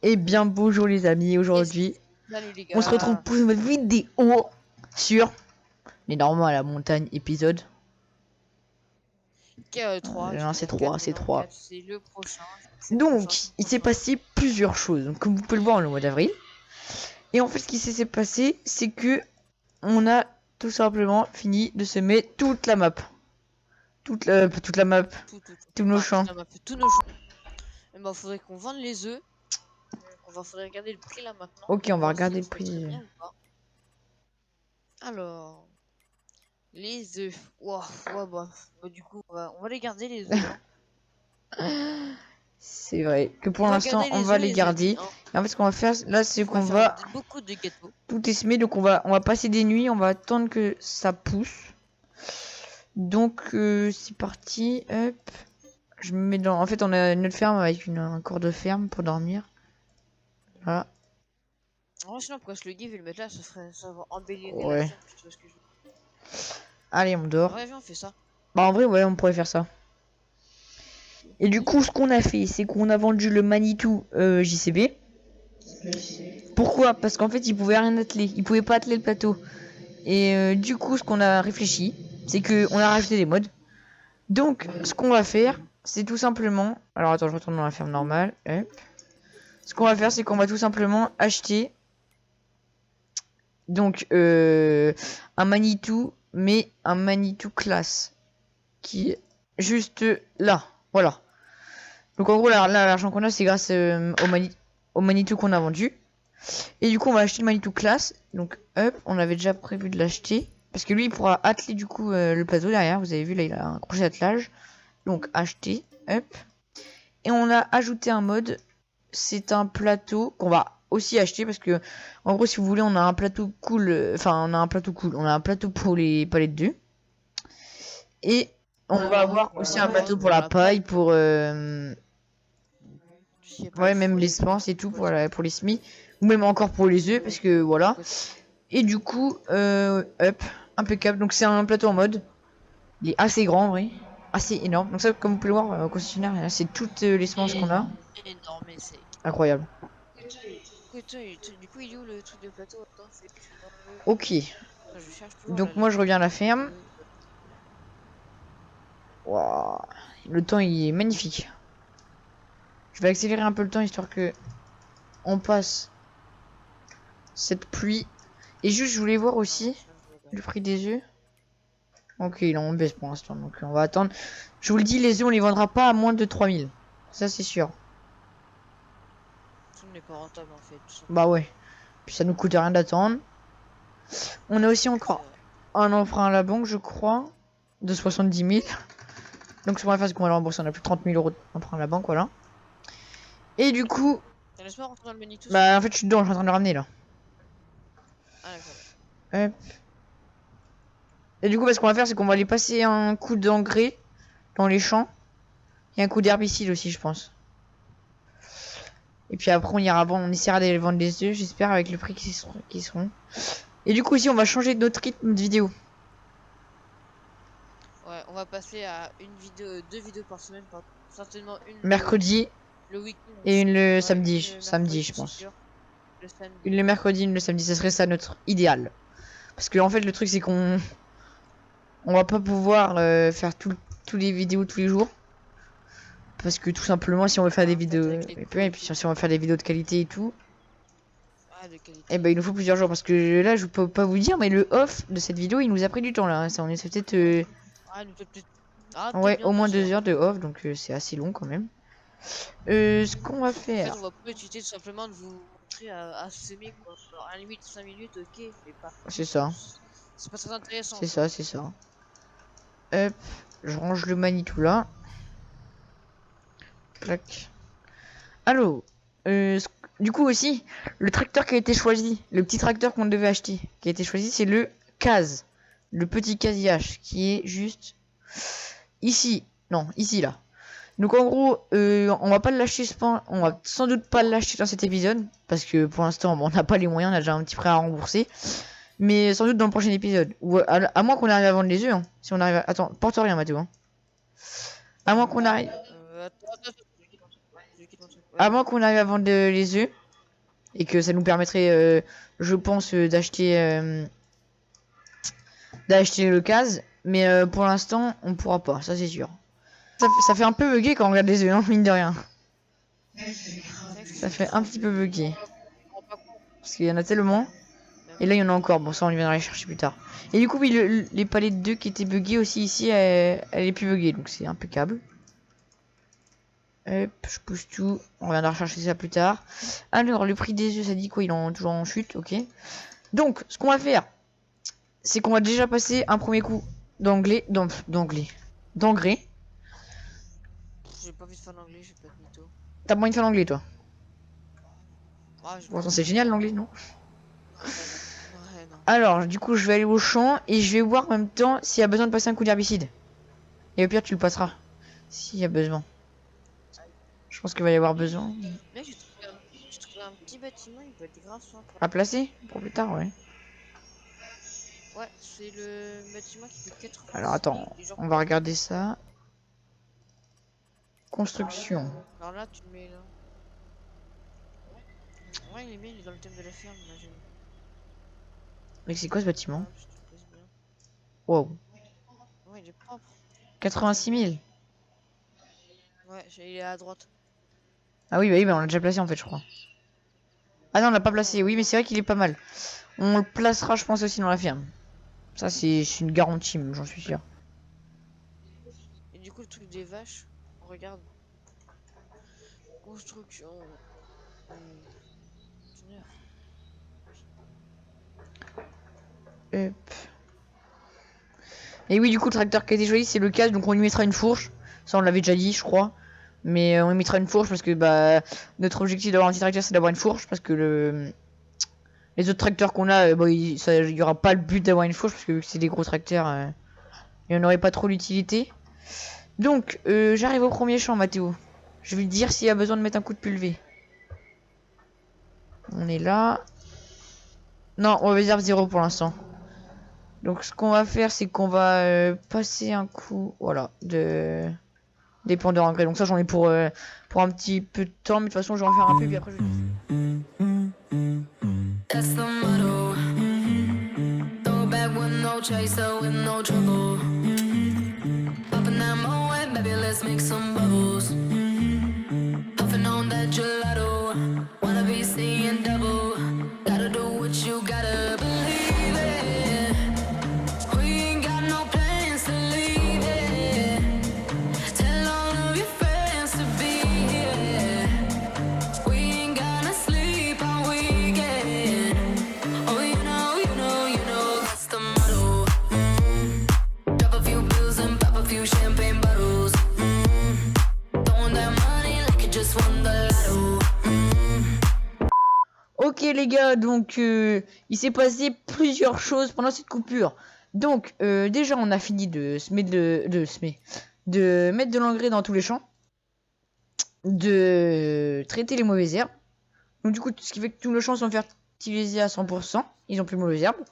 Eh bien bonjour les amis, aujourd'hui Salut les on se retrouve gars. pour une nouvelle vidéo sur les Normands à la montagne épisode. KE3, Non, c'est GTA 3, 4, c'est mais non, 3. 4 c'est le prochain. Je crois que c'est le Donc prochain, c'est il le s'est prochain. passé plusieurs choses, donc, comme vous pouvez le voir le mois d'avril. Et en fait ce qui s'est passé c'est que on a tout simplement fini de semer toute la map. Toute la map, tous nos Ouais, champs. on a fait tous nos jours. Et bah, faudrait qu'on vende les œufs. Faudrait regarder le prix là maintenant. Ok, on va Voir si regarder on le se mettrait prix. bien ou pas. Alors, les œufs. Wow, ouais, bah, du coup, on va les garder les œufs. C'est vrai que pour On va l'instant garder on les va œufs, les les amis. garder. Et en fait ce qu'on va faire là c'est On va qu'on faire va beaucoup de gâteaux. tout est semé, donc on va passer des nuits, on va attendre que ça pousse. Donc c'est parti, hop. Je me mets dans. En fait, on a une autre ferme avec un corps de ferme pour dormir. Voilà. Oh, sinon, pourquoi je le give et le mettre là, ça va embellir la Ouais. ferme, tu vois ce que je veux dire. Allez, on dort. Ouais, viens, on fait ça. Bah en vrai, ouais, on pourrait faire ça. Et du coup, ce qu'on a fait, c'est qu'on a vendu le Manitou JCB. Pourquoi? Parce qu'en fait, il pouvait rien atteler. Il pouvait pas atteler le plateau. Et du coup, ce qu'on a réfléchi, c'est que on a rajouté des mods. Donc, ce qu'on va faire, c'est tout simplement. Alors, attends, je retourne dans la ferme normale. Hop. Ce qu'on va faire, c'est qu'on va tout simplement acheter. Donc, un Manitou, mais un Manitou classe. Qui est juste là. Voilà. Donc, en gros, là l'argent qu'on a, c'est grâce au Manitou qu'on a vendu. Et du coup, on va acheter le Manitou classe. Donc, hop, on avait déjà prévu de l'acheter. Parce que lui, il pourra atteler du coup le plateau derrière. Vous avez vu, là, il a un crochet d'attelage. Donc, acheter. Hop. Et on a ajouté un mode. C'est un plateau qu'on va aussi acheter parce que en gros si vous voulez on a un plateau cool, enfin on a un plateau cool, on a un plateau pour les palettes d'œufs et on va avoir aussi un plateau pour Pour la la paille, paille, pour je sais pas, le ouais même foin et tout. l'essence et tout pour les semis ou même encore pour les œufs parce que voilà. Et du coup hop, impeccable. Donc c'est un plateau en mode, il est assez grand, oui, assez énorme. Donc ça comme vous pouvez le voir au concessionnaire, c'est toutes les semences qu'on a. Énorme, mais c'est. Incroyable. Du coup, il est où le truc de plateau? Attends, c'est que je suis dans le. Ok, Attends, je cherche toujours là donc moi je reviens à la ferme. le- Waouh, le temps il est magnifique. Je vais accélérer un peu le temps histoire que on passe cette pluie. Et juste je voulais voir Ah, aussi je viens de regarder. le prix des œufs. Ok, il est en baisse pour l'instant, donc on va attendre. Je vous le dis, les œufs on les vendra pas à moins de 3000. Ça c'est sûr. Tout n'est pas rentable en fait, tout Bah simplement. ouais. Puis ça nous coûte rien d'attendre. On a aussi C'est encore vrai. un emprunt à la banque, je crois, de 70 000. Donc ce qu'on va faire, c'est qu'on va le rembourser. On a plus de 30 000 € d'emprunt à la banque, voilà. Et du coup, Tiens, laisse-moi rentrer dans le Manitou, s'il te bah en plaît. fait je suis dedans, je suis en train de le ramener là. Ah, d'accord. Hop. Et du coup, bah, ce qu'on va faire, c'est qu'on va aller passer un coup d'engrais dans les champs. Et un coup d'herbicide aussi, je pense. Et puis après, on essaiera d'aller vendre les œufs, j'espère, avec le prix qui seront. Et du coup, ici, on va changer notre rythme de vidéo. Ouais, on va passer à une vidéo, deux vidéos par semaine, certainement une Mercredi le week-end et aussi. une le Ouais, une samedi. le Samedi, mercredi, je c'est pense. sûr. Le Une samedi. le mercredi, une le samedi. Ça serait ça notre idéal. Parce que en fait, le truc, c'est on va pas pouvoir faire tous les vidéos tous les jours. Parce que tout simplement, si on veut faire des En fait, vidéos. avec les Et cours et puis, tout. si on veut faire des vidéos de qualité et tout. Ah, de Eh qualité. ben, il nous faut plusieurs jours parce que là, je peux pas vous dire, mais le off de cette vidéo, il nous a pris du temps là. Ça, on est peut-être Ah, peut-être. Ah, peut-être ouais, au bien moins 2 2 heures. heures de off, donc c'est assez long quand même. Ce qu'on va En fait, faire, on va profiter tout simplement de vous montrer à semer, quoi. Genre, à la limite 5 minutes, ok, mais pas c'est plus. ça, C'est pas très intéressant, c'est quoi. ça, c'est ça. Hop, je range le Manitou là. Clac. Allô. Du coup aussi, le tracteur qui a été choisi, le petit tracteur qu'on devait acheter, qui a été choisi, c'est le Case, le petit casillage, qui est juste ici. Non, ici là. Donc en gros, on va pas le lâcher, on va sans doute pas le lâcher dans cet épisode, parce que pour l'instant, bon, on n'a pas les moyens, on a déjà un petit prêt à rembourser. Mais sans doute dans le prochain épisode. Ou à moins qu'on arrive à vendre les œufs. Hein. Si on arrive à... Attends, porte rien, Mathéo. Hein. À moins qu'on arrive. Attends, je quitte mon truc. Je quitte mon truc. avant qu'on arrive à vendre les œufs, et que ça nous permettrait, je pense, d'acheter le case, mais pour l'instant, on pourra pas, ça c'est sûr. Ça fait un peu bugger quand on regarde les œufs, hein, mine de rien. Ça fait un petit peu bugger. Parce qu'il y en a tellement. Et là, il y en a encore. Bon, ça, on viendra les chercher plus tard. Et du coup, oui, les palettes d'œufs qui étaient buggées aussi ici, elle est plus buggée. Donc, c'est impeccable. Hop, je pousse tout. On viendra chercher ça plus tard. Alors, le prix des œufs, ça dit quoi? Il est toujours en chute, ok. Donc, ce qu'on va faire, c'est qu'on va déjà passer un premier coup d'engrais. J'ai pas envie de faire l'anglais, je vais pas être mytho. T'as moyen de faire l'anglais, toi? Ah, je Bon, attends, c'est génial l'anglais, non? Ouais, non. Alors, du coup, je vais aller au champ et je vais voir en même temps s'il y a besoin de passer un coup d'herbicide. Et au pire, tu le passeras. S'il y a besoin. Je pense qu'il va y avoir besoin. Là, j'ai trouvé un petit bâtiment, il peut être grave sympa. À placer pour plus tard, ouais. Ouais, c'est le bâtiment qui fait 80. Alors, attends, on va regarder ça. Construction. Alors là, tu le mets là. Ouais, il est bien, il est dans le thème de la ferme, là, j'ai. Mais c'est quoi ce bâtiment? Ah, je te pose bien. Wow. Ouais, il est propre. 86 000. Ouais, il est à droite. Ah oui, bah oui, bah on l'a déjà placé en fait, je crois. Ah non, on l'a pas placé. Oui, mais c'est vrai qu'il est pas mal. On le placera, je pense, aussi dans la ferme. Ça, c'est une garantie, j'en suis sûr. Et du coup, le truc des vaches, regarde. Construction. Hop. Et oui, du coup, le tracteur qui a été choisi, c'est le cas, donc on lui mettra une fourche. Ça, on l'avait déjà dit, je crois. Mais on lui mettra une fourche parce que bah notre objectif d'avoir un petit tracteur, c'est d'avoir une fourche. Parce que les autres tracteurs qu'on a, bon, il y aura pas le but d'avoir une fourche parce que vu que c'est des gros tracteurs, il n'y en aurait pas trop l'utilité. Donc, j'arrive au premier champ, Mathéo. Je vais te dire s'il y a besoin de mettre un coup de pulvé. On est là. Non, on réserve 0 pour l'instant. Donc, ce qu'on va faire, c'est qu'on va passer un coup, voilà, d'épandeur engrais. Donc ça, j'en ai pour un petit peu de temps, mais de toute façon, je vais en faire un peu, puis après, je vais... That's the motto. Throw back with no chaser, with no trouble. Popping that moe, baby, let's make some bubbles. Puffing on that gelato. Wanna be seeing double. Gotta do what you gotta believe it. We ain't got no plans to leave it. Tell all of your friends to be here. We ain't gonna sleep all weekend. Oh, you know, that's the motto. Drop a few bills and pop a few champagne bottles. Throwing that money like you just won the lotto. Ok les gars, donc il s'est passé plusieurs choses pendant cette coupure. Donc déjà on a fini de mettre de l'engrais dans tous les champs, de traiter les mauvaises herbes. Donc du coup ce qui fait que tous nos champs sont fertilisés à 100%, ils ont plus de mauvaises herbes.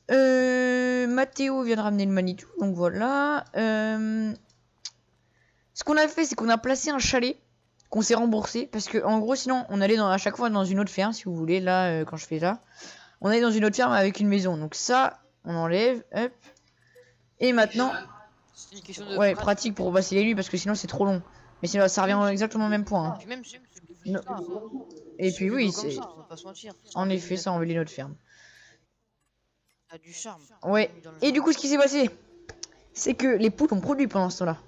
Mathéo vient de ramener le Manitou, donc voilà. Ce qu'on a fait, c'est qu'on a placé un chalet qu'on s'est remboursé parce que en gros sinon on allait à chaque fois dans une autre ferme, si vous voulez. Là quand je fais ça, on allait dans une autre ferme avec une maison, donc ça on enlève, hop. Et maintenant C'est une question de ouais, pratique pour passer les nuits parce que sinon c'est trop long, mais sinon ça revient exactement au même point, hein. Puis même ceux qui Non. font ça, Et puis oui, comme c'est ça, on va pas se mentir. en effet ça enlève notre ferme. Ça a du charme. Ouais. Et du coup ce qui s'est passé, c'est que les poules ont produit pendant ce temps-là.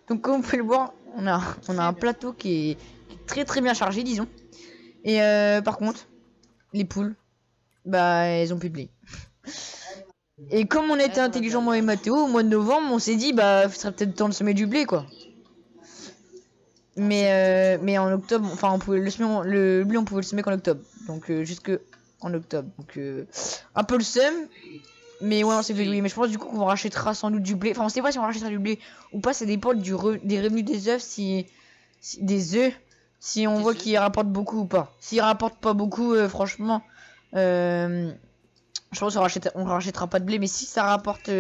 Donc comme vous pouvez le voir, on a un plateau qui est très très bien chargé, disons. Et par contre, les poules, bah elles ont plus de blé. Et comme on était intelligent moi et Mathéo, au mois de novembre, on s'est dit bah ce serait peut-être temps de semer du blé quoi. Mais en octobre, enfin on pouvait le semer, le blé on pouvait le semer qu'en octobre. Donc jusque en octobre. Donc un peu le seum. Mais ouais, on s'est fait oui, mais je pense du coup qu'on rachètera sans doute du blé. Enfin, on sait pas si on rachètera du blé ou pas, ça dépend des revenus des œufs, si on voit qu'ils rapportent beaucoup ou pas. S'ils rapportent pas beaucoup, franchement, je pense on rachètera pas de blé, mais si ça rapporte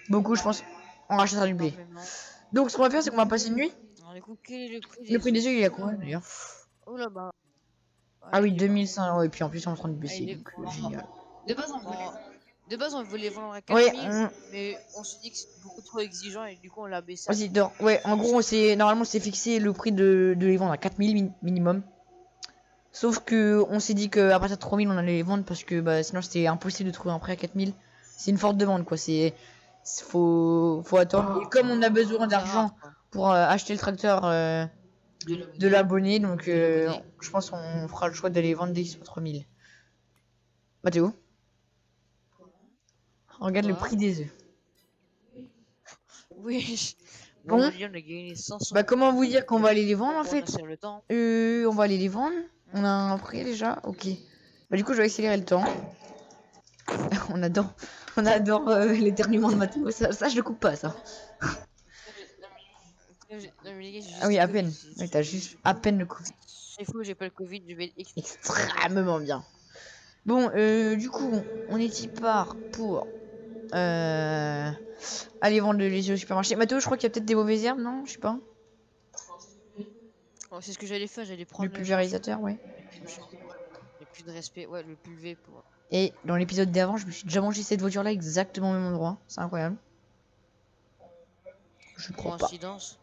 beaucoup, je pense on rachètera du blé. Donc ce qu'on va faire, c'est qu'on va passer une nuit du coup, quel est le prix Le prix des des œufs? œufs, il est à quoi d'ailleurs? Oh là bas. Ah oui, Il est bas. 2500. Ouais, et puis en plus, on est en train de Ah, baisser, donc génial. De base, on voulait les vendre à Ouais, 4000, mais on s'est dit que c'était beaucoup trop exigeant et du coup, on l'a baissé à vas-y, 3000. ouais, en gros, c'est normalement c'est fixé le prix de les vendre à 4000 minimum. Sauf que on s'est dit qu'à partir de 3000 on allait les vendre parce que bah, sinon c'était impossible de trouver un prix à 4000. C'est une forte demande quoi, faut attendre. Et comme on a besoin C'est d'argent rare, quoi. pour acheter le tracteur de l'abonné, donc je pense qu'on fera le choix d'aller vendre dès qu'ils sont 3000. Mathéo, regarde le Quoi? prix des œufs. Oui. Bon, Bon, on a gagné 500 bah comment vous dire qu'on va aller les vendre en pour fait? passer le temps. On va aller les vendre. On a un prix déjà, ok. Bah du coup je vais accélérer le temps. On adore, on adore l'éternuement de Mathéo, ça je le coupe pas ça. Non, mais les gars, j'ai Ah juste oui, le à Covid. peine. Oui, t'as juste à peine le Covid. C'est faux, j'ai pas le Covid, je vais être Extrêmement bien. Bon, du coup, on est y part pour aller vendre les œufs au supermarché. Mathéo, je crois qu'il y a peut-être des mauvaises herbes, non? Je sais pas. Oh, c'est ce que j'allais faire, j'allais Le prendre le marché. pulvérisateur, ouais. J'ai plus de respect, ouais, le pulvé pour. Et dans l'épisode d'avant, je me suis déjà mangé cette voiture-là exactement au même endroit. C'est incroyable. Je crois pas. Coïncidence.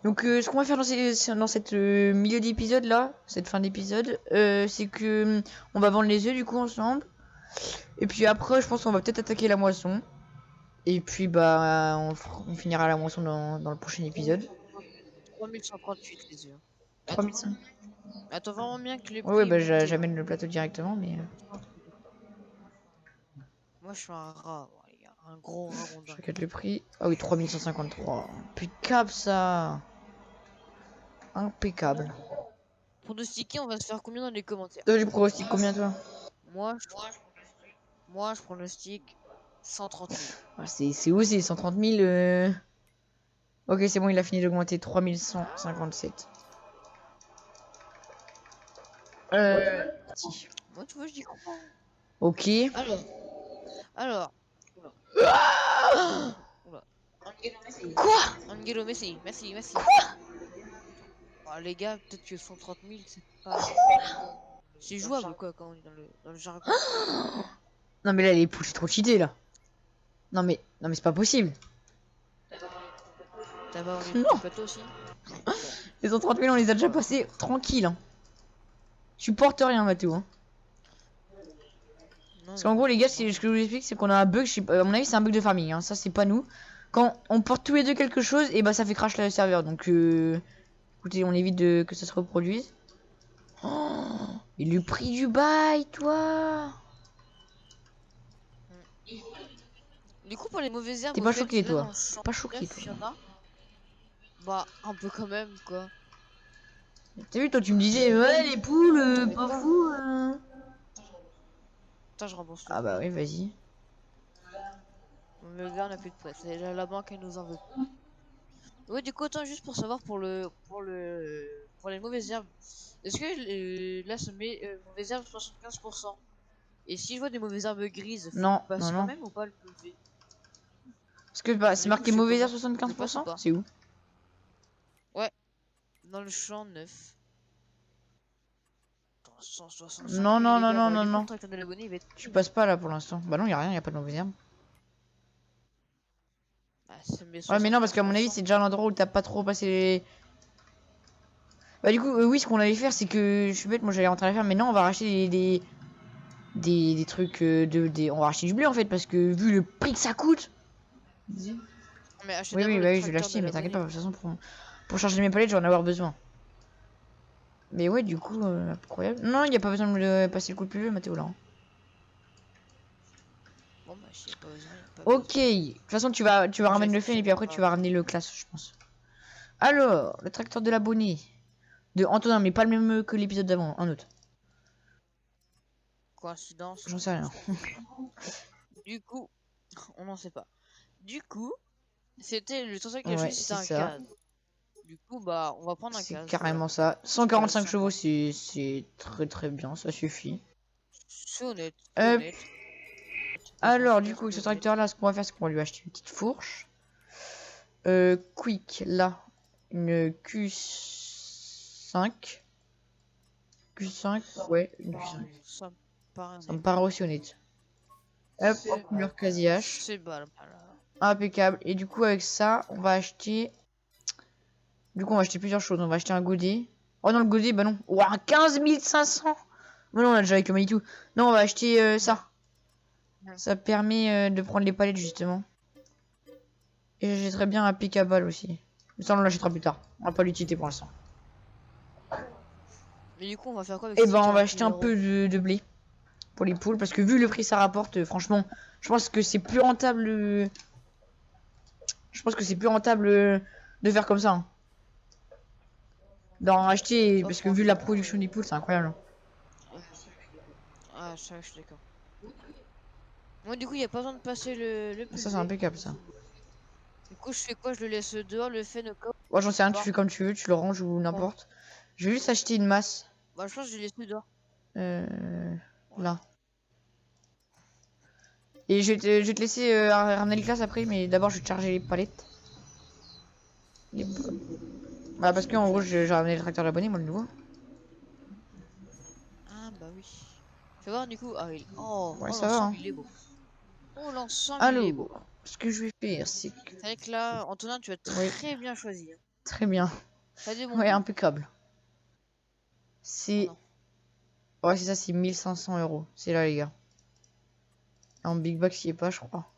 Donc, ce qu'on va faire dans cette milieu d'épisode là, cette fin d'épisode, c'est que on va vendre les œufs du coup ensemble. Et puis après, je pense qu'on va peut-être attaquer la moisson. Et puis bah, on finira la moisson dans le prochain épisode. 3138 les yeux. 3500. Attends vraiment bien que les Ouais, ouais, prix bah montent. j'amène le plateau directement, mais Moi je suis un rat, bon, les gars, un gros rat je rondin. regarde le prix. Ah oui, 3153. Impeccable ça. Impeccable. Pronostiquer, on va se faire combien dans les commentaires? Toi, tu pronostiques combien toi? Moi, je... Moi, je pronostique 130 000. Ah, c'est osé, 130 000. Ok, c'est bon, il a fini d'augmenter. 3157. Si. Moi, tu vois, je dis quoi? Ok. Alors. Oula. Quoi? Angelo Messi, merci, merci. Oh, les gars, peut-être que 130 000, c'est pas. C'est jouable quoi quand on est dans le jargon. Non mais là, les poules, c'est trop cheaté là. Non mais c'est pas possible. T'as pas envie Non. de plateau aussi? Les 130 000, on les a déjà passés tranquille. Hein. Tu portes rien, Mathéo. Hein. Non, Parce qu'en gros, les gars, ce que je vous explique, c'est qu'on a un bug. À mon avis, c'est un bug de famille. Hein. Ça, c'est pas nous. Quand on porte tous les deux quelque chose, et bah ça fait crash le serveur. Donc, écoutez, on évite que ça se reproduise. Oh, et le prix du bail, toi. Du coup, pour les mauvaises herbes, T'es au pas fait, choqué, là, toi. dans le champ Pas choqué, neuf, toi. il y en a. Bah, un peu quand même, quoi. T'as vu, toi, tu me disais, ouais, les poules, pas fou. Putain, je rembourse tout. Ah bah oui, vas-y. Le gars, on a plus de prêt. C'est la banque, elle nous en veut. Ouais, du coup, attends, juste pour savoir pour les mauvaises herbes. Est-ce que là, ça met mauvaises herbes 75%? Et si je vois des mauvaises herbes grises, faut Non, que je passe non, quand non. même ou pas le PV? Parce que bah, c'est Du coup, marqué je fais mauvais à comment? Je passe ou 75%. pas? C'est où? Dans le champ neuf. Attends, 165 Non, 000, non, les non, gars. non, Bon, non, du coup, le non. tracteur de l'abonné, il va être. Tu passes pas là pour l'instant. Bah non, y a rien, y a pas de mauvaise herbe. Ah, ça me met Ouais, mais non, parce qu'à mon avis, 75%. c'est déjà l'endroit où t'as pas trop passé les. Bah, du coup, oui, ce qu'on allait faire, c'est que je suis bête, moi j'allais rentrer à la ferme, mais non, on va racheter des trucs on va racheter du blé en fait, parce que vu le prix que ça coûte. Mais achetez Oui, d'abord oui, le bah oui, je vais tracteur de l'acheter, mais t'inquiète pas, de l'abonné. toute façon, pour charger mes palettes, j'en ai avoir besoin. Mais ouais, du coup, incroyable. Non, il y a pas besoin de passer le coup de pub, Mathéo là. Hein. Bon, bah, je sais pas besoin, y a pas Ok, besoin. de toute façon, tu vas Moi, ramener j'avais le fait fait et puis chez après, moi, tu vas ramener le classe, je pense. Alors, le tracteur de l'abonné. De Antonin, mais pas le même que l'épisode d'avant, un autre. Coïncidence. J'en sais rien. Du coup, on n'en sait pas. Du coup, c'était le tracteur qui a Ouais, choisi, c'était c'est un ça. cadre. Du coup, bah, on va prendre un C'est cadre. carrément Voilà. ça. 145 Super chevaux, sympa. c'est très très bien, ça suffit. C'est honnête, c'est Euh, honnête. alors, du coup, avec ce tracteur-là, ce qu'on va faire, c'est qu'on va lui acheter une petite fourche. Quick, là. une Q5. Q5, ouais, une Q5. Ça me paraît Ça me paraît aussi honnête. Hop, en couleur quasi H. C'est pas mal. Impeccable. Et du coup, avec ça, on va acheter. Du coup, on va acheter plusieurs choses. On va acheter un godet. Oh non, le godet, bah non. Ouah, 15 500. Mais non, on a déjà avec le Manitou. Non, on va acheter ça. Ça permet de prendre les palettes, justement. Et j'achèterais bien un pic à balles aussi. Mais ça, on l'achètera plus tard. On va pas l'utiliser pour l'instant. Mais du coup, on va faire quoi avec Et ces ben, on va 40 acheter 000 un euros? peu de blé pour les poules. Parce que vu le prix ça rapporte, franchement, je pense que c'est plus rentable. Je pense que c'est plus rentable de faire comme ça, hein. D'en acheter, Pas parce que vu la franchement. production des poules, c'est incroyable, hein. Ah, ça, je suis d'accord. Moi, du coup, il n'y a pas besoin de passer le Ça, c'est PV. impeccable, ça. Du coup, je fais quoi? Je le laisse dehors, le fait au cas où. Moi, j'en sais rien, tu fais comme tu veux, tu le ranges ou n'importe. Je vais juste acheter une masse. Bah, je pense que je laisse dehors. Là. Et je vais te laisser ramener les classes après, mais d'abord, je vais te charger les palettes. Les- Bah, parce qu'en gros, j'ai ramené le tracteur d'abonnés, moi, le nouveau. Ah, bah oui. Fais voir, du coup. Ah, Ouais, oh, ça va, hein. l'ensemble, il est beau. Oh, l'ensemble, il est beau. Alors, ce que je vais faire, c'est que... C'est vrai que là, Antonin, tu as Oui, très bien choisi, hein. très bien. T'as des bons Ouais, goûts. impeccable. Oh C'est... non. Ouais, c'est ça, c'est 1500 euros. C'est là, les gars. En big box, il est pas, je crois.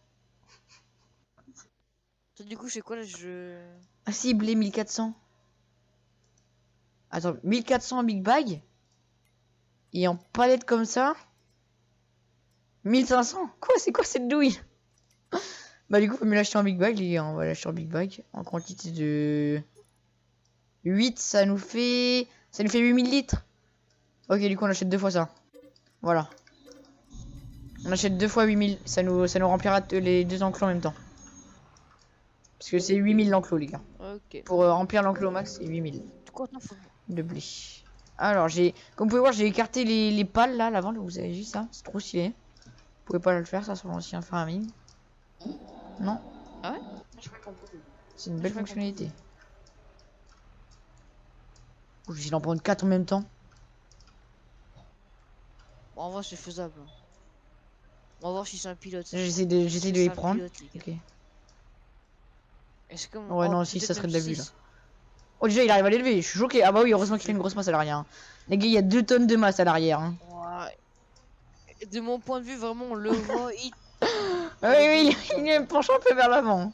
Toi, du coup, c'est quoi là? Ah si, blé 1400. Attends, 1400 en big bag. Et en palette comme ça. 1500. Quoi, c'est quoi cette douille? Bah du coup, faut mieux l'acheter en big bag, les gars. On va l'acheter en big bag. En quantité de 8, ça nous fait 8000 litres. Ok, du coup, on achète deux fois ça. Voilà. On achète deux fois 8000. Ça nous remplira les deux enclos en même temps. Parce que c'est 8000 l'enclos, les gars. Ok. Pour remplir l'enclos au max, c'est 8000 Du coup, attends, faut... de blé. Alors, comme vous pouvez voir, j'ai écarté les pales là, l'avant. Vous avez vu ça? C'est trop stylé. Vous pouvez pas le faire, ça, sur l'ancien Farming. Non? Ah ouais? C'est une J'ai belle pas compris. fonctionnalité. Je vais en prendre 4 en même temps. Bon, en vrai, c'est faisable. On va voir si c'est un pilote. J'essaie de les prendre. Pilote, les gars. Ok. Est-ce que... Ouais, Oh, non, si, peut-être ça serait même de l'abus là. 6. Oh, déjà, il arrive à l'élever. Je suis choqué. Ah, bah oui, heureusement qu'il a une grosse masse à l'arrière, hein. Les gars, il y a 2 tonnes de masse à l'arrière, hein. Ouais. De mon point de vue, vraiment, on le voit. Ah, oui, oui, il est penchant un peu vers l'avant.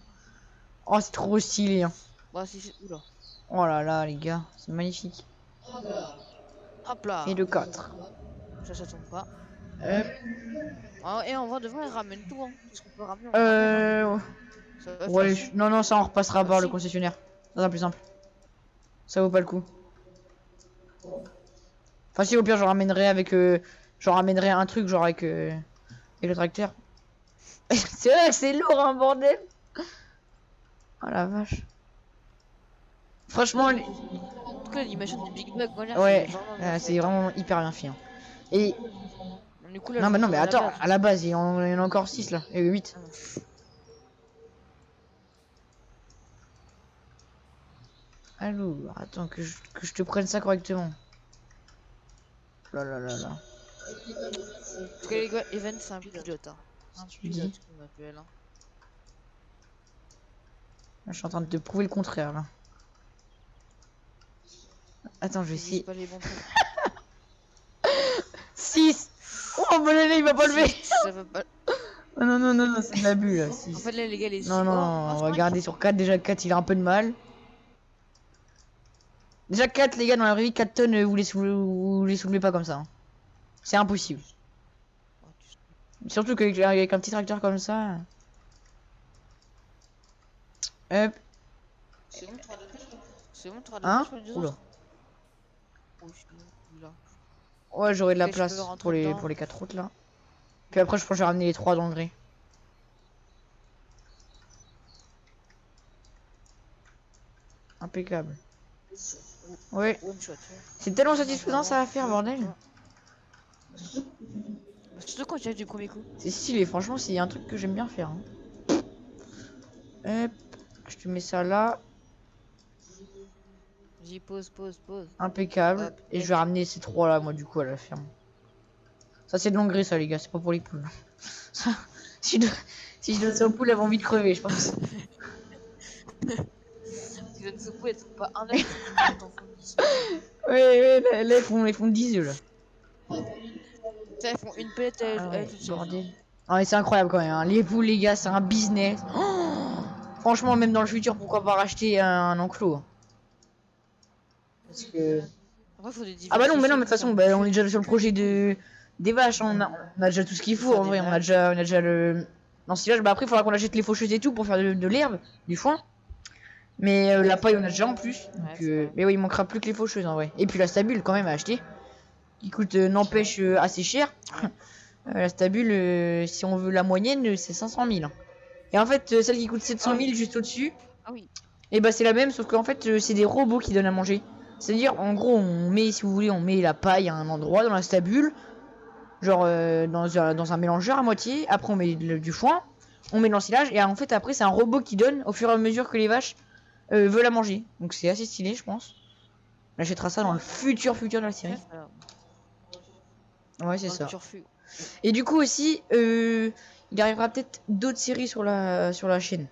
Oh, c'est trop stylé, hein. Bah, si c'est... Oula. Oh là là, les gars, c'est magnifique. Hop là. Et le 4. Ça tombe pas. Hop. Ah, et on va devoir il ramène tout, hein. Tout ce qu'on peut ramener, on le ramène, hein. Ça va Ouais, faire. non, non, ça on repassera Ah par le si. concessionnaire. Ça sera plus simple. Ça vaut pas le coup. Enfin, si au pire, j'en ramènerai un truc, genre avec le tracteur. C'est vrai que c'est lourd, hein, bordel. Oh la vache. Franchement, En tout cas, l'animation du Big Bug, voilà, c'est ouais, vraiment bien c'est fait, hein. vraiment hyper bien fait, hein. Et Du coup, là, non, je bah non, mais retourne à la attends, base. à la base, il y en a encore 6 là, et 8. Ah non. Alors, attends que je te prenne ça correctement. Là là là là. En tout cas, les gars, Even, c'est un pilote, hein. Un Tu dis. pilote qu'on appelle, hein. Là, je suis en train de te prouver le contraire là. Attends, je vais Il vise essayer. pas les bons trucs. 6. Oh, bon, là, il va pas lever. Ça va pas. Oh, non, non, non, non, c'est de l'abus là. En 6. fait, là, les gars, les Non, non, oh, on c'est va vrai garder sur 4. Déjà, 4, il a un peu de mal. Déjà, 4, les gars, dans la vraie vie, 4 tonnes, vous les soulevez pas comme ça, hein. C'est impossible. Oh, Surtout qu'avec un petit tracteur comme ça. Hop. c'est bon, c'est bon, tu auras de la Hein? place pour les deux Oula. autres? Oh, je suis là. Ouais, j'aurai de la Ok, je place peux rentrer pour les, dedans. pour les 4 autres là. Puis après, je pense que je vais ramener les 3 dans le gré. Impeccable. Ouais. One shot. C'est tellement satisfaisant ça à faire, bordel. Surtout quand tu as du premier coup. C'est stylé, franchement, c'est un truc que j'aime bien faire, hein. Hop. Je te mets ça là. Vas-y, pause, pause, pause. Impeccable. Hop, Et je vais ramener ces trois là, moi, du coup, à la ferme. Ça, c'est de l'engrais, ça, les gars. C'est pas pour les poules. Ça, si je donne ça aux poules, elles vont vite crever, je pense. Tu donnes ce poulet, c'est pas un œuf, tu t'en fous 10. Ouais, là, ils font 10 œufs, là. Ça, elles font une pelette à Ah elle ouais, toute seule. bordel. Ah, mais c'est incroyable quand même. Hein. Les poules, les gars, c'est un business. Oh, franchement, même dans le futur, pourquoi pas racheter un enclos? Parce que. Après, faut les Ah bah non, mais non, diversifier mais de toute pour façon, faire bah, on est plus déjà sur le que des projet poules. des vaches. Hein. On a déjà tout ce qu'il Pour faut faire en des vrai. vaches. On a déjà le l'ensilage. Bah après, il faudra qu'on achète les faucheuses et tout pour faire de l'herbe, du foin. Mais la paille, on a déjà en plus. Ouais, Donc, c'est vrai. mais oui, il manquera plus que les faucheuses en vrai. Et puis la stabule quand même à acheter. Qui coûte, n'empêche, assez cher. Ouais. La stabule, si on veut la moyenne, c'est 500 000. Hein. Et en fait, celle qui coûte 700 000 juste au-dessus, Ah oui. et bah c'est la même, sauf qu'en fait, c'est des robots qui donnent à manger. C'est-à-dire, en gros, on met, si vous voulez, on met la paille à un endroit dans la stabule, genre dans un mélangeur à moitié. Après, on met du foin, on met de l'ensilage, et en fait, après, c'est un robot qui donne au fur et à mesure que les vaches veulent la manger. Donc, c'est assez stylé, je pense. On achètera ça dans le futur de la série. Ouais, ça, Ouais, c'est dans le ça. turfu. Et du coup aussi, il arrivera peut-être d'autres séries sur la chaîne.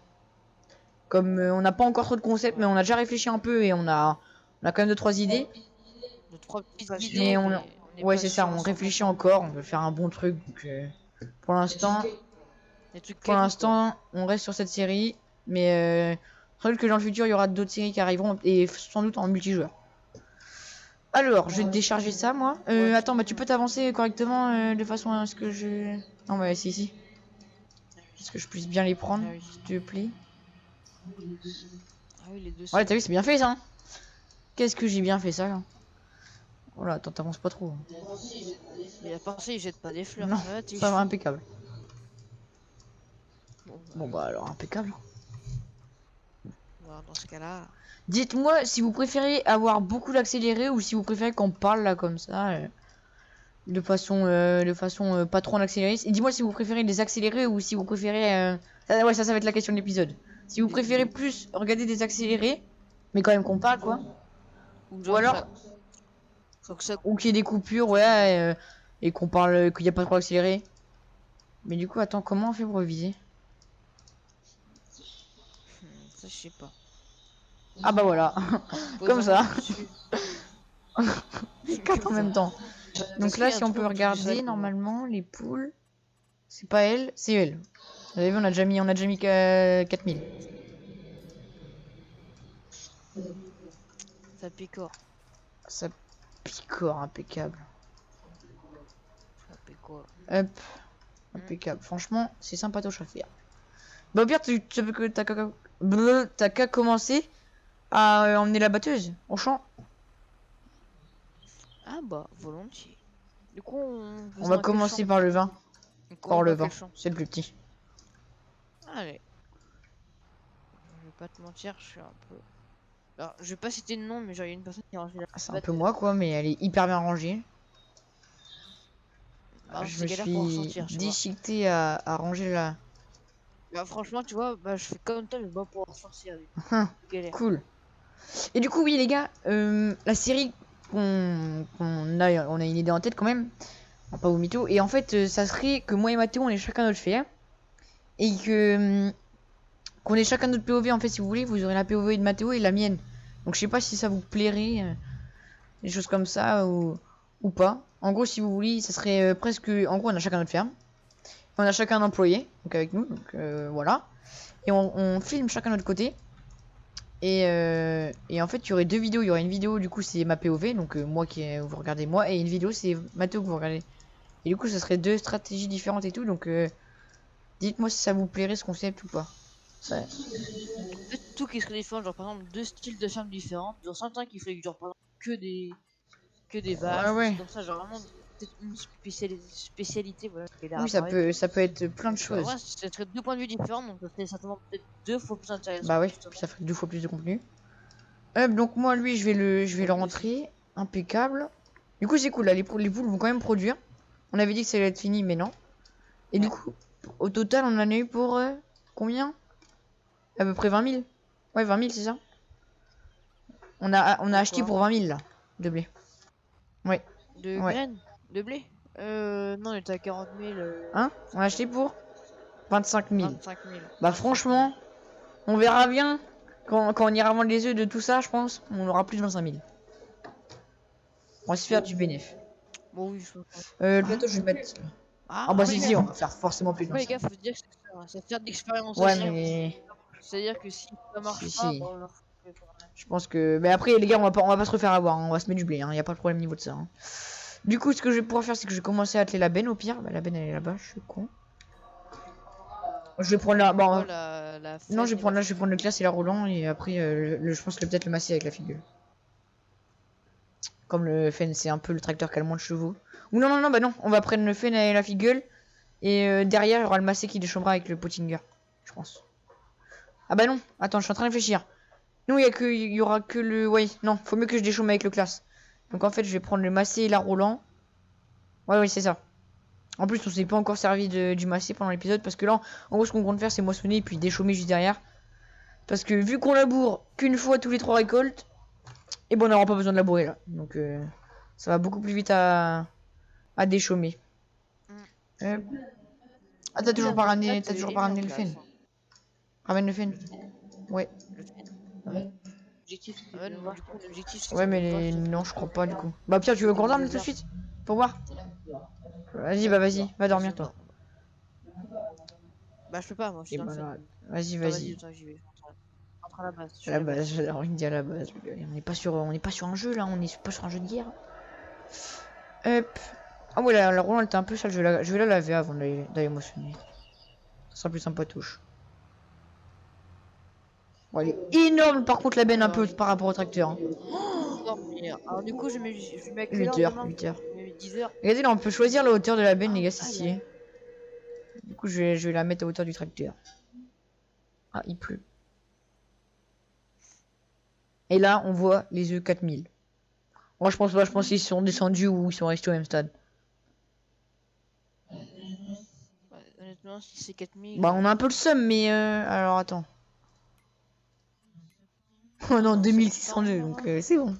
Comme on n'a pas encore trop de concepts, mais Ouais. on a déjà réfléchi un peu et on a quand même deux trois idées. Deux, trois petites Mais idées, mais on n'est ouais, pas c'est ça, sûr à on réfléchit 100%. encore, on veut faire un bon truc. Donc, pour l'instant, Des trucs quali, quoi. on reste sur cette série, mais sans doute que dans le futur, il y aura d'autres séries qui arriveront et sans doute en multijoueur. Alors, je vais te décharger ça, moi. Ouais, Attends, bah tu peux t'avancer correctement de façon à ce que je. Non, bah si. Est-ce que je puisse bien les prendre, ah oui. s'il te plaît? Ah oui, les deux Ouais, sont. t'as vu, c'est bien fait ça. Hein. Qu'est-ce que j'ai bien fait ça là. Oh là, attends, t'avances pas trop. Hein. Et à part ça, ils jettent pas des fleurs. Non, Ça va, tes ça va cheveux. impeccable. Bon, Bon bah alors impeccable. bah, dans ce cas-là. Dites-moi si vous préférez avoir beaucoup d'accéléré ou si vous préférez qu'on parle là comme ça, de façon pas trop en accéléré. Et dis-moi si vous préférez les accélérés ou si vous préférez. Ouais, ça va être la question de l'épisode. Si vous préférez plus regarder des accélérés, mais quand même qu'on parle quoi. Ou Ou genre que ça. alors, Faut que ça. ou qu'il y ait des coupures, ouais, et qu'on parle, qu'il n'y a pas trop accéléré. Mais du coup, attends, comment on fait pour reviser? Ça, je sais pas. Ah bah voilà, Pose comme un ça, peu dessus. les quatre en Comme ça. même temps. Donc Est-ce qu'il là, y a un si on truc peut en dessous du sol regarder, déjà? normalement, les poules, c'est pas elle, c'est elle. Vous avez vu, on a déjà mis 4000. Ça picore. Ça picore, impeccable. Ça picore. Hop, impeccable. Franchement, c'est sympatoche à faire. Bah au pire, t'as qu'à commencer à emmener la batteuse au champ. Ah bah, volontiers. Du coup, on fait On ça va dans quel champ? commencer par le vin. On Par commence le dans vin, quel champ? c'est le plus petit. Allez. Je vais pas te mentir, je suis un peu. Alors, je vais pas citer de nom, mais genre, il y a une personne qui a rangé la Ah, c'est un peu batteuse. moi quoi, mais elle est hyper bien rangée. Bah, Je c'est me galère pour suis ressortir, tu vois. déchiqueté à ranger la. Bah, franchement, tu vois, bah, je fais comme toi, mais pas pour ressortir. Galère. Cool. Et du coup, oui, les gars, la série on a une idée en tête quand même. Pas au mytho. Et en fait, ça serait que moi et Mathéo, on est chacun notre fer. Et que qu'on ait chacun notre POV. En fait, si vous voulez, vous aurez la POV de Mathéo et la mienne. Donc, je sais pas si ça vous plairait, des choses comme ça ou pas. En gros, si vous voulez, ça serait presque. En gros, on a chacun notre ferme. On a chacun un employé, donc avec nous. Donc, voilà. Et on filme chacun de notre côté. Et en fait, il y aurait deux vidéos. Il y aurait une vidéo, du coup, c'est ma POV, donc moi qui vous regardez moi, et une vidéo, c'est Mathéo que vous regardez. Et du coup, ça serait deux stratégies différentes et tout, donc dites-moi si ça vous plairait ce concept ou pas. Ça... Peut-être tout qui serait différent, genre par exemple deux styles de fermes différents. Genre certains qui feraient genre par exemple que des Ouais, vaches, ou ouais. c'est comme ça, genre vraiment peut-être une spécialité, voilà, qui a l'air Oui, apparaître. ça peut être plein de Bah choses. ouais, ce serait deux points de vue différents, donc ça serait certainement peut-être deux fois plus intéressant, Bah ouais, puis justement. ça ferait deux fois plus de contenu. Donc moi, lui, je vais Ouais, le lui aussi. rentrer. Impeccable. Du coup, c'est cool, là, les poules vont quand même produire. On avait dit que ça allait être fini, mais non. Et du Ouais. coup, au total, on en a eu pour combien? À peu près 20 000. Ouais, 20 000, c'est ça. On a acheté quoi pour 20 000 là, de blé. Ouais. De Ouais. graines? De blé? Non, on était à 40 000. Hein? On a acheté pour 25 000. 25 000. Bah 25 000. franchement, on verra bien. Quand on ira vendre les œufs de tout ça, je pense, on aura plus de 25 000. On va se faire du bénéf. Bon, oui, je pense. Le plateau, je vais mettre. Ah bah si, si, on va faire forcément plus de Après, les 25 gars, faut se dire que ça fait de l'expérience 000. Ouais, aussi. mais. C'est-à-dire que si ça marche Si, pas, si. bah, on leur fait pas. Je pense que. Mais après, les gars, on va pas se refaire avoir. Hein. On va se mettre du blé. Hein. Y a pas de problème niveau de ça. Hein. Du coup, ce que je vais pouvoir faire, c'est que je vais commencer à atteler la benne au pire. Bah, la benne, elle est là-bas. Je suis con. Je vais prendre la. Bon, Moi, la non, je vais prendre là, là. je vais prendre le classe et la roulant. Et après, je pense que peut-être le masser avec la figure. Comme le Fen, c'est un peu le tracteur qui a le moins de chevaux. Ou non, non, non, bah non. On va prendre le Fen et la figure. Et derrière, il y aura le massé qui déchambera avec le Pottinger. Je pense. Ah bah non. Attends, je suis en train de réfléchir. Non, il y aura que le. Ouais, non, faut mieux que je déchaume avec le classe. Donc en fait, je vais prendre le massé et la roulant. Ouais, oui, c'est ça. En plus, on s'est pas encore servi du massé pendant l'épisode parce que là, en gros, ce qu'on compte faire, c'est moissonner et puis déchaumer juste derrière. Parce que vu qu'on laboure qu'une fois tous les 3 récoltes, et bon, on n'aura pas besoin de labourer là. Donc ça va beaucoup plus vite à déchaumer. Ah, t'as toujours pas ramené le Fen. Ramène le Fen. Ouais. Objectif. Ah ouais, du coup, l'objectif, c'est Ouais, qu'on mais passe non, je crois pas du coup. Bah, Pierre, tu veux qu'on dorme tout de suite? Pour voir? Vas-y, bah, vas-y, va dormir toi. Bah, je peux pas, moi, je suis Et dans le bah, fait. vas-y, Attends, vas-y. attends, j'y vais. Je rentre à la base. Je suis À à la la base. base, j'ai envie de dire à la base. On n'est pas sur un jeu là, on est pas sur un jeu de guerre. Hop. Ah ouais, la roulant elle était un peu sale, je vais la laver avant d'aller moissonner. Ça sera plus sympa touche. Bon, elle est énorme par contre la benne un peu par rapport au tracteur. Hein. Dormir. Alors, du coup, je mets à quelle 8 heure heures, demain? 8 heures. Je mets 10 heures. Regardez là, on peut choisir la hauteur de la benne, les gars, c'est Ah, stylé. Du coup, je vais la mettre à hauteur du tracteur. Ah, il pleut. Et là, on voit les œufs 4000. Moi, je pense pas, je pense qu'ils sont descendus ou ils sont restés au même stade. Ouais, honnêtement, si c'est 4000. Bah, on a un peu le seum, mais alors attends. Oh non, 2602, donc c'est bon.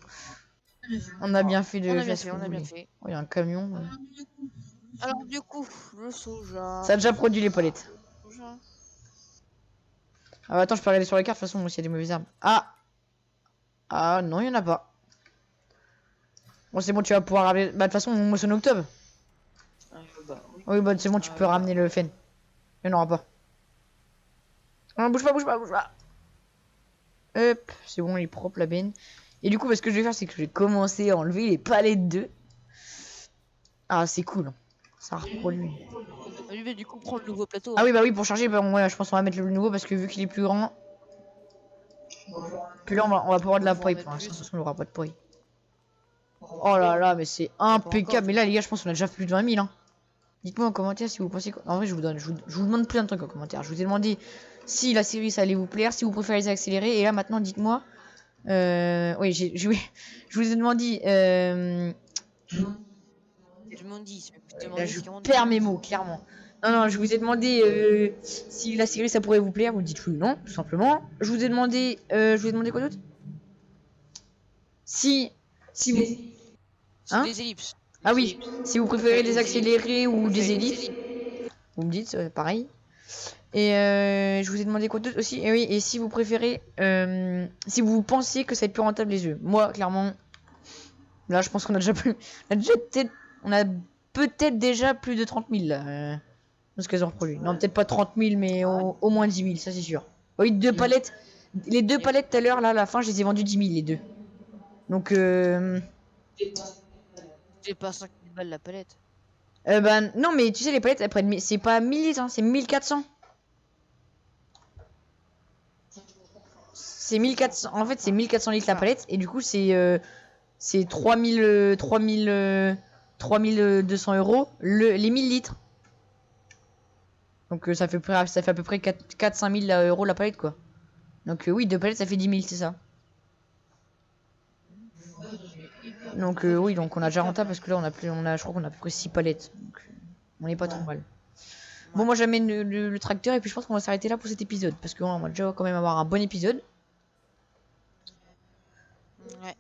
On a bien fait de On a bien faire ce fait, que on vous a bien voulez. fait. Oh, il y a un camion. Alors, du coup, le soja. Ça a déjà produit les palettes. Soja. Ah, bah, attends, je peux regarder sur les cartes, de toute façon, moi, s'il y a des mauvaises herbes. Ah! Ah, non, il y en a pas. Bon, c'est bon, tu vas pouvoir ramener. Bah, de toute façon, on moissonne en octobre. Bah, oui. Oui, bah, c'est bon, tu peux ramener le Fen. Il n'y en aura pas. Non, bouge pas, bouge pas, bouge pas. Hop, c'est bon, il est propre la benne. Et du coup, ce que je vais faire, c'est que je vais commencer à enlever les palettes d'œufs. Ah, c'est cool. Ça reproduit. Je vais du coup prendre le nouveau plateau. Ah oui, bah oui, pour charger, bah, ouais, je pense qu'on va mettre le nouveau parce que vu qu'il est plus grand. Puis là, on va pas avoir de la paille pour l'instant. De toute façon, on aura pas de paille. Oh là là, mais c'est impeccable. Mais là, les gars, je pense qu'on a déjà plus de 20 000. Hein. Dites-moi en commentaire si vous pensez. En vrai, je vous demande plein de trucs en commentaire. Je vous ai demandé si la série ça allait vous plaire, si vous préférez les accélérer. Et là, maintenant, dites-moi. Oui, je vous ai demandé. Je m'en dis. Là, je perds mes mots, clairement. Non, non, je vous ai demandé si la série ça pourrait vous plaire. Vous dites oui ou non, tout simplement. Je vous ai demandé quoi d'autre? Si vous. Hein? Des ellipses. Ah oui, si vous préférez des accélérés ou des ellipses, vous me dites, pareil. Et je vous ai demandé quoi d'autre aussi. Et oui, et si vous préférez, si vous pensiez que ça va être plus rentable les œufs. Moi, clairement, là, je pense qu'on a déjà plus, on a peut-être déjà plus de 30 000 là, parce qu'elles ont reproduit. Non, peut-être pas 30 000, mais au moins 10 000, ça c'est sûr. Oui, deux palettes, les deux palettes tout à l'heure, là, à la fin, je les ai vendues 10 000 les deux. Donc, C'est pas 5000 balles la palette. bah non, mais tu sais, les palettes, elles prennent, c'est pas 1000 litres, hein, c'est 1400. C'est 1400, en fait, c'est 1400 litres la palette, et du coup, c'est 3200 euros les 1000 litres. Donc, ça fait à peu près 4-5 000 euros la palette, quoi. Donc, oui, deux palettes, ça fait 10 000, c'est ça. Donc, oui, donc on a déjà rentable parce que là, je crois qu'on a à peu près 6 palettes. Donc, on n'est pas trop mal. Bon, moi j'amène le tracteur et puis je pense qu'on va s'arrêter là pour cet épisode. Parce qu'on va déjà quand même avoir un bon épisode. Ouais.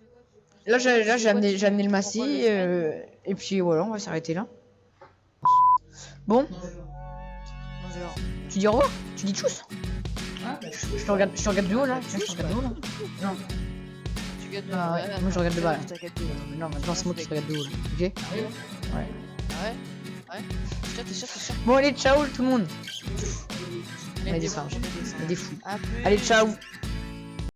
Là, j'ai amené, Tu le prends massy, quoi, 2 semaines et puis voilà, on va s'arrêter là. Bon, On verra. tu dis au revoir? Tu dis tchuss? Je te regarde de haut là. Tiens, je te regarde de haut là. Non, Tu gagnes Ah ouais, moi, je regarde de bas, là. T'inquiète de non, maintenant c'est moi qui te regarde de haut là. Ok? Ouais. Ah ouais? Ouais? T'es sûr? Bon, allez, ciao tout le monde. Mais Ouais, t'es descends. bon, j'en ai des Il y a des fous. À plus. Allez, ciao.